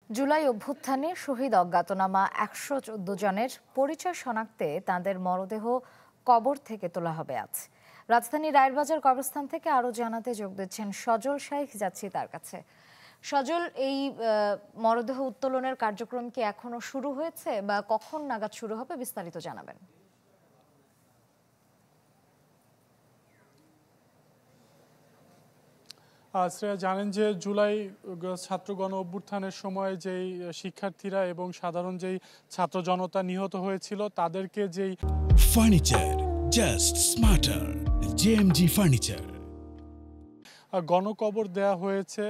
জুলাই অভ্যুত্থানে শহীদ অজ্ঞাতনামা ১১৪ জনের পরিচয় শনাক্তে তাঁদের মরদেহ কবর থেকে তোলা হবে আজ। রাজধানী রায়েরবাজার কবরস্থান থেকে আরো জানাতে যোগ দিচ্ছেন সজল শাইখ, যাচ্ছি তার কাছে। সজল, এই মরদেহ উত্তোলনের কার্যক্রম কি এখনো শুরু হয়েছে বা কখন নাগাদ শুরু হবে, বিস্তারিত জানাবেন। শ্রেয়া, জানেন যে জুলাই ছাত্র গণ অভ্যুত্থানের সময় যেই শিক্ষার্থীরা এবং সাধারণ যেই ছাত্র জনতা নিহত হয়েছিল তাদেরকে যেই furniture just smarter JMG furniture গণকবর দেয়া হয়েছে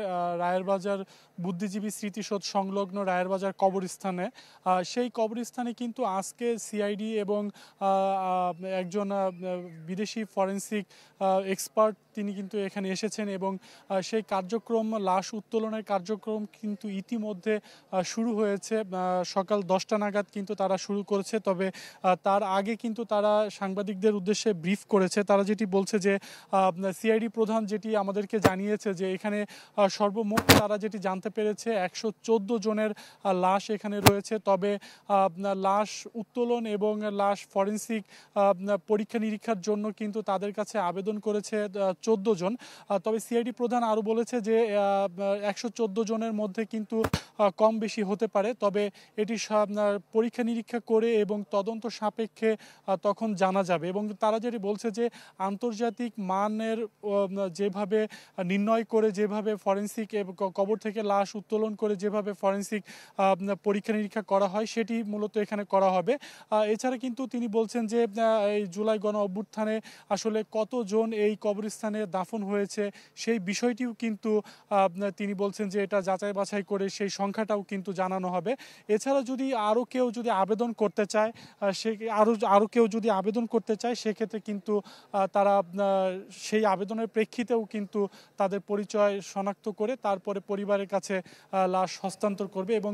রায়েরবাজার বুদ্ধিজীবী স্মৃতিসৌধ সংলগ্ন রায়েরবাজার কবরস্থানে। সেই কবরস্থানে কিন্তু আজকে সিআইডি এবং একজন বিদেশি ফরেন্সিক এক্সপার্ট তিনি কিন্তু এখানে এসেছেন এবং সেই কার্যক্রম, লাশ উত্তোলনের কার্যক্রম কিন্তু ইতিমধ্যে শুরু হয়েছে। সকাল 10টা নাগাদ কিন্তু তারা শুরু করেছে, তবে তার আগে কিন্তু তারা সাংবাদিকদের উদ্দেশ্যে ব্রিফ করেছে। তারা যেটি বলছে যে সিআইডি প্রধান যেটি আমাদেরকে জানিয়েছে যে এখানে সর্বমোট তারা যেটি জানতে পেরেছে ১১৪ জনের লাশ এখানে রয়েছে, তবে লাশ উত্তোলন এবং লাশ ফরেন্সিক পরীক্ষা নিরীক্ষার জন্য কিন্তু তাদের কাছে আবেদন করেছে 14 জন। তবে সিআইডি প্রধান আরও বলেছে যে ১১৪ জনের মধ্যে কিন্তু কম বেশি হতে পারে, তবে এটি পরীক্ষা নিরীক্ষা করে এবং তদন্ত সাপেক্ষে তখন জানা যাবে। এবং তারা যেটি বলছে যে আন্তর্জাতিক মানের যেভাবে নির্ণয় করে, যেভাবে ফরেন্সিক কবর থেকে লাশ উত্তোলন করে যেভাবে ফরেন্সিক পরীক্ষা নিরীক্ষা করা হয় সেটি মূলত এখানে করা হবে। এছাড়া কিন্তু তিনি বলছেন যে এই জুলাই গণ অভ্যুত্থানে আসলে কতজন এই কবরস্থানে দাফন হয়েছে সেই বিষয়টিও কিন্তু তিনি বলছেন যে এটা যাচাই বাছাই করে সেই সংখ্যাটাও কিন্তু জানানো হবে। এছাড়া যদি আরও কেউ যদি আবেদন করতে চায়, সে আরও কেউ যদি আবেদন করতে চায় সেক্ষেত্রে কিন্তু তারা সেই আবেদনের প্রেক্ষিতেও কিন্তু তাদের পরিচয় শনাক্ত করে তারপরে পরিবারের কাছে লাশ হস্তান্তর করবে। এবং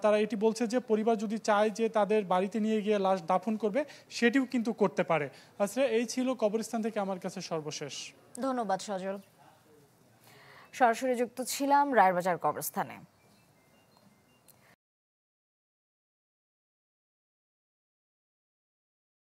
তারা এটি বলছে যে পরিবার যদি চায় যে তাদের বাড়িতে নিয়ে গিয়ে লাশ দাফন করবে সেটিও কিন্তু করতে পারে। আসলে এই ছিল কবরস্থান থেকে আমার কাছে সর্বশেষ। ধন্যবাদ সজল। সরাসরি যুক্ত ছিলাম রায়েরবাজার কবরস্থানে।